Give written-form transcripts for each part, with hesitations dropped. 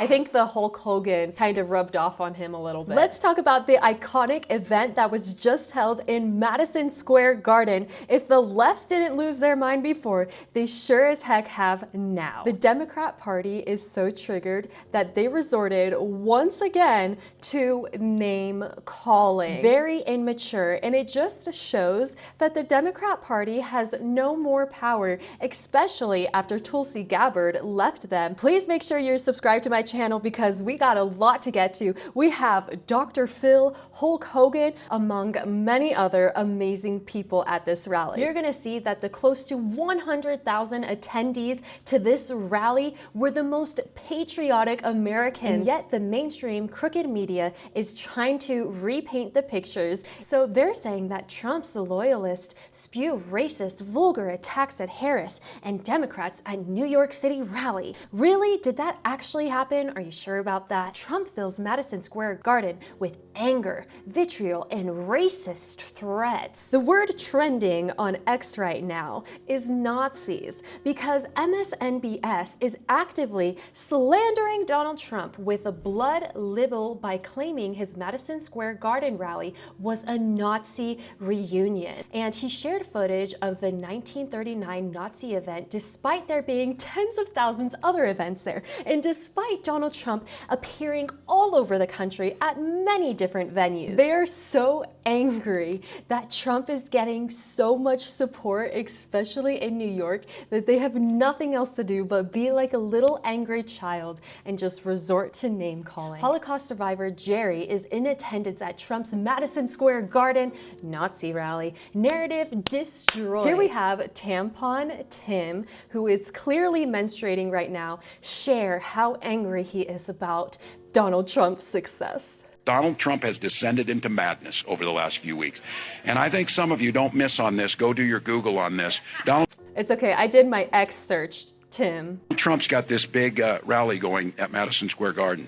I think the Hulk Hogan kind of rubbed off on him a little bit. Let's talk about the iconic event that was just held in Madison Square Garden. If the lefts didn't lose their mind before, they sure as heck have now. The Democrat Party is so triggered that they resorted once again to name calling. Very immature, and it just shows that the Democrat Party has no more power, especially after Tulsi Gabbard left them. Please make sure you're subscribed to my channel because we got a lot to get to. We have DrPhil, Hulk Hogan, among many other amazing people at this rally. You're gonna see that the close to 100,000 attendees to this rally were the most patriotic Americans, and yet the mainstream crooked media is trying to repaint the pictures. So they're saying that Trump's loyalists spew racist, vulgar attacks at Harris and Democrats at New York City rally. Really? Did that actually happen? Are you sure about that? Trump fills Madison Square Garden with anger, vitriol, and racist threats. The word trending on X right now is Nazis because MSNBS is actively slandering Donald Trump with a blood libel by claiming his Madison Square Garden rally was a Nazi reunion. And he shared footage of the 1939 Nazi event despite there being tens of thousands other events there, and despite Donald Trump appearing all over the country at many different venues. They are so angry that Trump is getting so much support, especially in New York, that they have nothing else to do but be like a little angry child and just resort to name calling. Holocaust survivor Jerry is in attendance at Trump's Madison Square Garden Nazi rally. Narrative destroyed. Here we have Tampon Tim, who is clearly menstruating right now, share how angry he is about Donald Trump's success. Donald Trump has descended into madness over the last few weeks. And I think some of you don't miss on this. Go do your Google on this. Donald It's okay, I did my X search, Tim. Trump's got this big rally going at Madison Square Garden.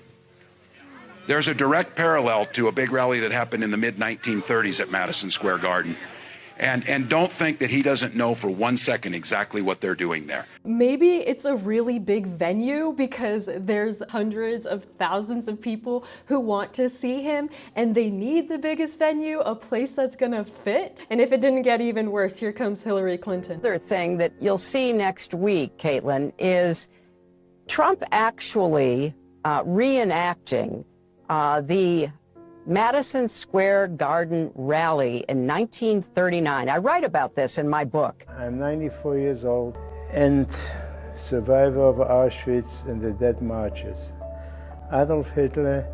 There's a direct parallel to a big rally that happened in the mid-1930s at Madison Square Garden. And don't think that he doesn't know for 1 second exactly what they're doing there. Maybe it's a really big venue because there's hundreds of thousands of people who want to see him and they need the biggest venue, a place that's gonna fit. And if it didn't get even worse, here comes Hillary Clinton. Another thing that you'll see next week, Caitlin, is Trump actually reenacting the Madison Square Garden rally in 1939. I write about this in my book. I'm 94 years old and survivor of Auschwitz and the death marches. Adolf Hitler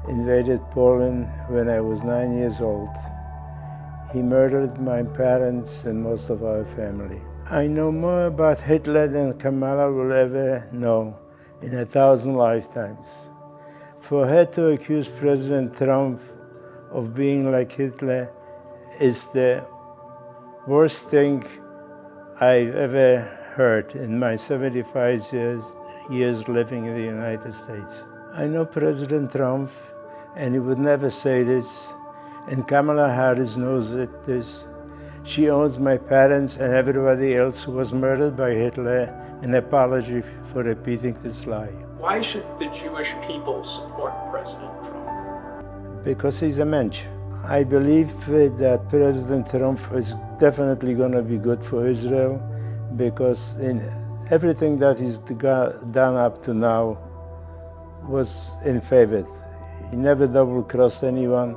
invaded Poland when I was 9 years old. He murdered my parents and most of our family. I know more about Hitler than Kamala will ever know in 1,000 lifetimes. For her to accuse President Trump of being like Hitler is the worst thing I've ever heard in my 75 years living in the United States. I know President Trump, and he would never say this, and Kamala Harris knows this. She owes my parents and everybody else who was murdered by Hitler an apology for repeating this lie. Why should the Jewish people support President Trump? Because he's a mensch. I believe that President Trump is definitely going to be good for Israel because in everything that he's done up to now was in favor. He never double-crossed anyone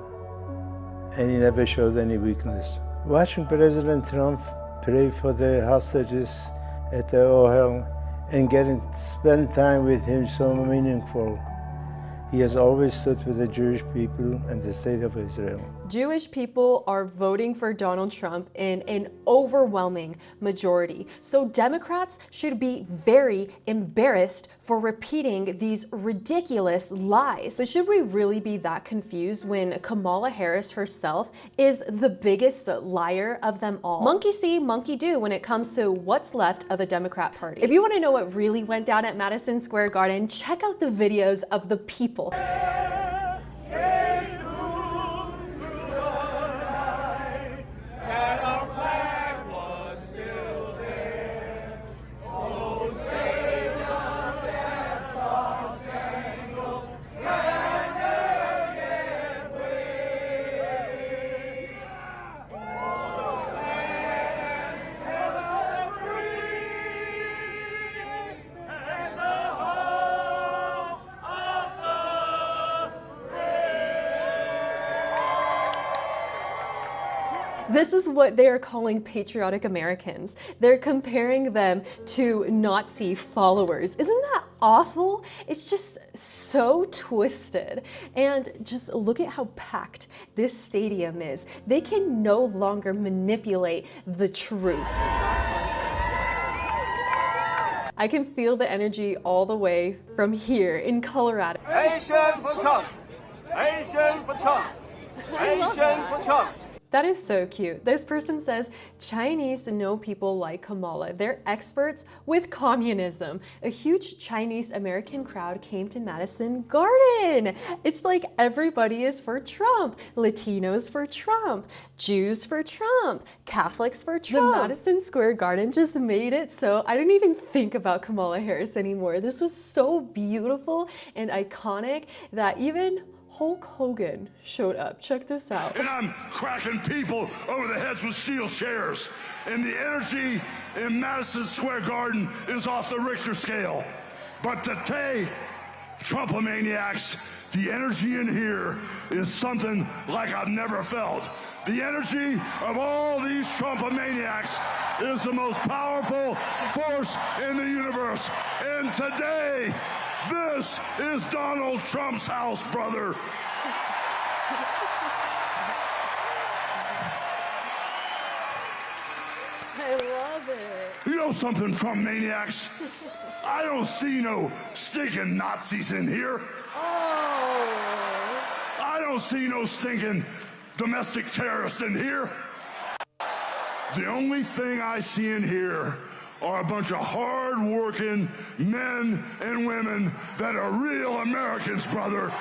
and he never showed any weakness. Watching President Trump pray for the hostages at the Ohel and spend time with him so meaningful. He has always stood with the Jewish people and the state of Israel. Jewish people are voting for Donald Trump in an overwhelming majority. So Democrats should be very embarrassed for repeating these ridiculous lies. But should we really be that confused when Kamala Harris herself is the biggest liar of them all? Monkey see, monkey do when it comes to what's left of the Democrat Party. If you want to know what really went down at Madison Square Garden, check out the videos of the people. This is what they are calling patriotic Americans. They're comparing them to Nazi followers. Isn't that awful? It's just so twisted. And just look at how packed this stadium is. They can no longer manipulate the truth. I can feel the energy all the way from here in Colorado. Asian for Trump! Asian for Trump! Asian for Trump! That is so cute. This person says, Chinese know people like Kamala. They're experts with communism. A huge Chinese American crowd came to Madison Garden. It's like everybody is for Trump. Latinos for Trump. Jews for Trump. Catholics for Trump. The Madison Square Garden just made it so I didn't even think about Kamala Harris anymore. This was so beautiful and iconic that even Hulk Hogan showed up. Check this out. And I'm cracking people over the heads with steel chairs. And the energy in Madison Square Garden is off the Richter scale. But today, Trumpomaniacs, the energy in here is something like I've never felt. The energy of all these Trumpomaniacs is the most powerful force in the universe. And today, this is Donald Trump's house, brother. I love it. You know something, Trump maniacs? I don't see no stinking Nazis in here. Oh. I don't see no stinking domestic terrorists in here. The only thing I see in here are a bunch of hard-working men and women that are real Americans, brother.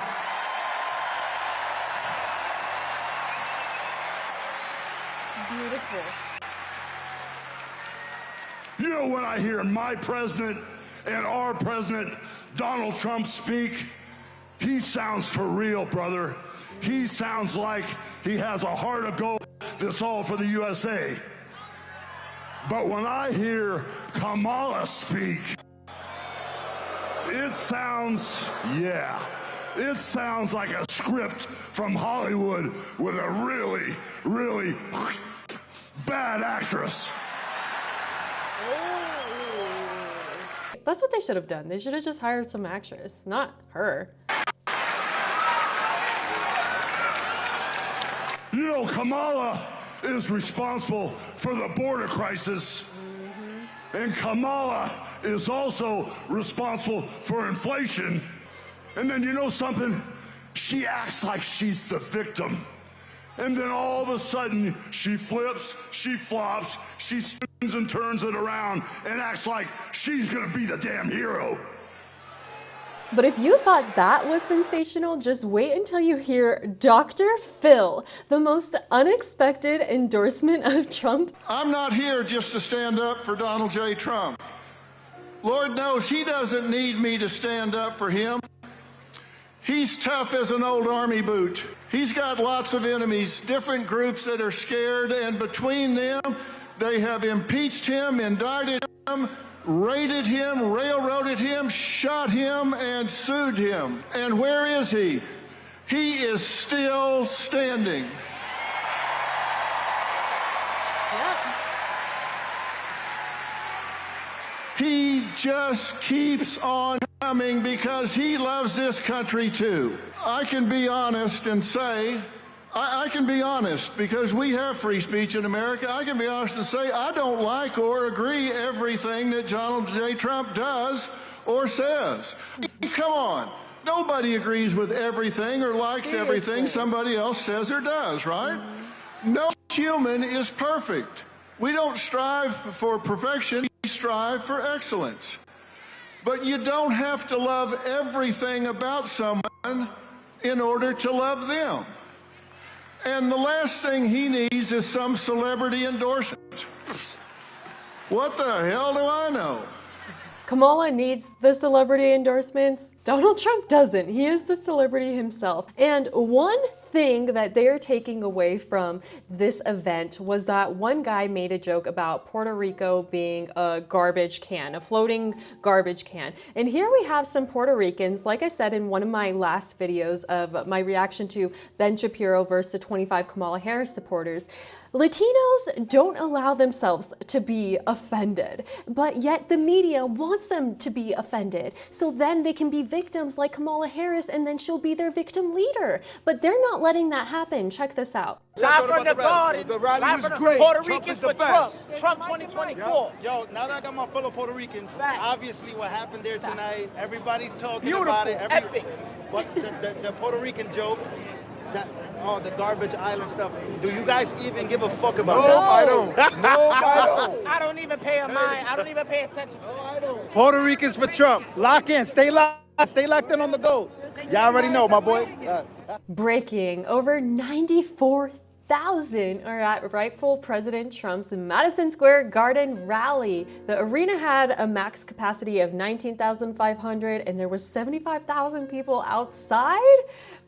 Beautiful. You know, when I hear my president and our president, Donald Trump, speak, he sounds for real, brother. He sounds like he has a heart of gold that's all for the USA. But when I hear Kamala speak, it sounds, it sounds like a script from Hollywood with a really, really bad actress. That's what they should have done. They should have just hired some actress, not her. You know, Kamala is responsible for the border crisis. And Kamala is also responsible for inflation. And then you know something? She acts like she's the victim. And then all of a sudden, she flips, she flops, she spins and turns it around and acts like she's gonna be the damn hero. But if you thought that was sensational, just wait until you hear DrPhil, the most unexpected endorsement of Trump. I'm not here just to stand up for Donald J. Trump. Lord knows he doesn't need me to stand up for him. He's tough as an old army boot. He's got lots of enemies, different groups that are scared, and between them, they have impeached him, indicted him, raided him, railroaded him, shot him, and sued him. And where is he? He is still standing. Yep. He just keeps on coming because he loves this country too. I can be honest and say, I can be honest because we have free speech in America. I can be honest and say I don't like or agree everything that Donald J. Trump does or says. Come on. Nobody agrees with everything or likes everything somebody else says or does, right? No human is perfect. We don't strive for perfection, we strive for excellence. But you don't have to love everything about someone in order to love them. And the last thing he needs is some celebrity endorsement. What the hell do I know? Kamala needs the celebrity endorsements. Donald Trump doesn't. He is the celebrity himself. And one thing that they're taking away from this event was that one guy made a joke about Puerto Rico being a garbage can, a floating garbage can. And here we have some Puerto Ricans, like I said in one of my last videos of my reaction to Ben Shapiro versus the 25 Kamala Harris supporters. Latinos don't allow themselves to be offended, but yet the media wants them to be offended. So then they can be victims like Kamala Harris, and then she'll be their victim leader. But they're not letting that happen. Check this out. Live from the garden. The rally was great. Puerto Trump Ricans is the for best. Trump 2024. Yo, now that I got my fellow Puerto Ricans, Facts. obviously what happened there tonight, everybody's talking Beautiful, about it. epic. But the Puerto Rican joke, the garbage island stuff, do you guys even give a fuck about that? I don't. No, I don't. I don't even pay a mind. I don't even pay attention to it. Puerto Ricans for Trump. Lock in. Stay locked in on the go. Y'all already know, my boy. Breaking, over 94,000 are at rightful President Trump's Madison Square Garden rally. The arena had a max capacity of 19,500 and there was 75,000 people outside.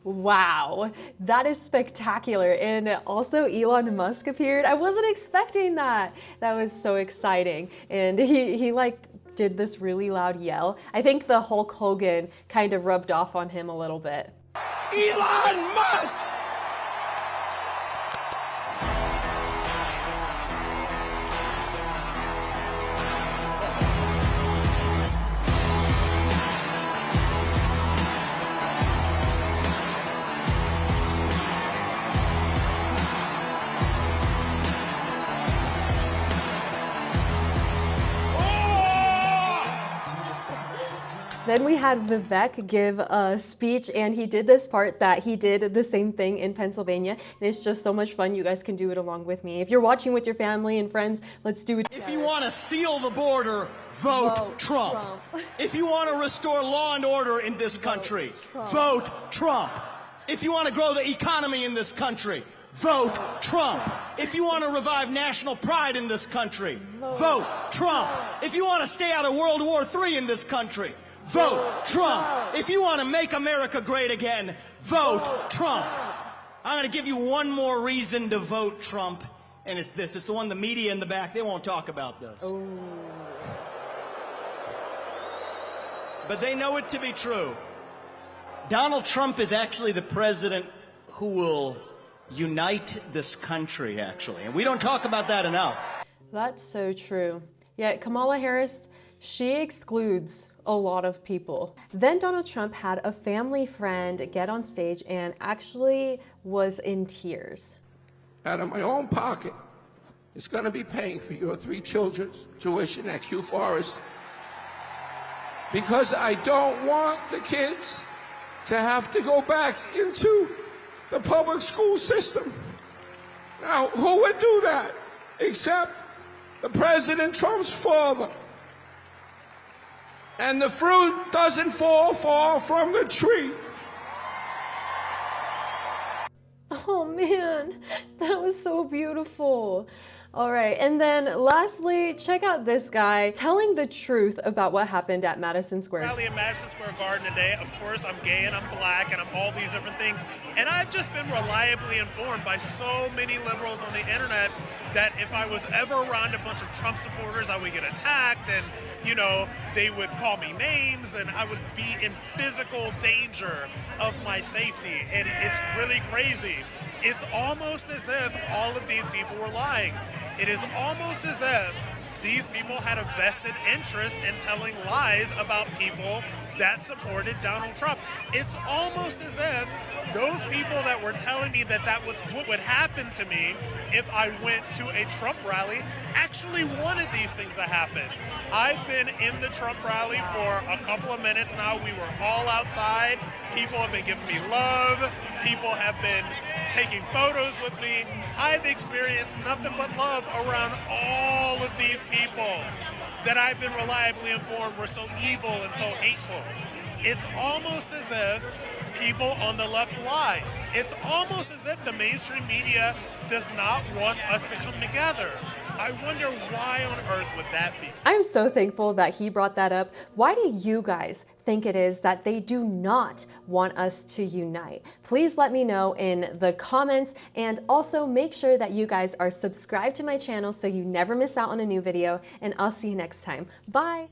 Wow, that is spectacular. And also Elon Musk appeared. I wasn't expecting that. That was so exciting. And he like did this really loud yell. I think the Hulk Hogan kind of rubbed off on him a little bit. Elon Musk! Then we had Vivek give a speech, and he did this part that he did the same thing in Pennsylvania. And it's just so much fun. You guys can do it along with me. If you're watching with your family and friends, let's do it together. If you want to seal the border, vote Trump. If you want to restore law and order in this country, vote Trump. If you want to grow the economy in this country, vote Trump. If you want to revive national pride in this country, vote Trump. If you want to stay out of World War III in this country, vote Trump. If you want to make America great again, vote Trump. I'm going to give you one more reason to vote Trump, and it's this. It's the one the media in the back, they won't talk about this. But they know it to be true. Donald Trump is actually the president who will unite this country, actually. And we don't talk about that enough. That's so true. Yet Kamala Harris, she excludes a lot of people. Then Donald Trump had a family friend get on stage and actually was in tears. Out of my own pocket, it's going to be paying for your 3 children's tuition at Q Forest, because I don't want the kids to have to go back into the public school system. Now, who would do that except the President Trump's father? And the fruit doesn't fall far from the tree. Oh man, that was so beautiful. All right, and then lastly, check out this guy telling the truth about what happened at Madison Square. Rally in Madison Square Garden today. Of course, I'm gay and I'm black and I'm all these different things. And I've just been reliably informed by so many liberals on the internet that if I was ever around a bunch of Trump supporters, I would get attacked and, you know, they would call me names and I would be in physical danger of my safety. And it's really crazy. It's almost as if all of these people were lying. It is almost as if these people had a vested interest in telling lies about people that supported Donald Trump. It's almost as if those people that were telling me that that was what would happen to me if I went to a Trump rally actually wanted these things to happen. I've been in the Trump rally for a couple of minutes now. We were all outside. People have been giving me love. People have been taking photos with me. I've experienced nothing but love around all of these people that I've been reliably informed were so evil and so hateful. It's almost as if people on the left lie. It's almost as if the mainstream media does not want us to come together. I wonder why on earth would that be? I'm so thankful that he brought that up. Why do you guys think it is that they do not want us to unite? Please let me know in the comments, and also make sure that you guys are subscribed to my channel so you never miss out on a new video, and I'll see you next time. Bye!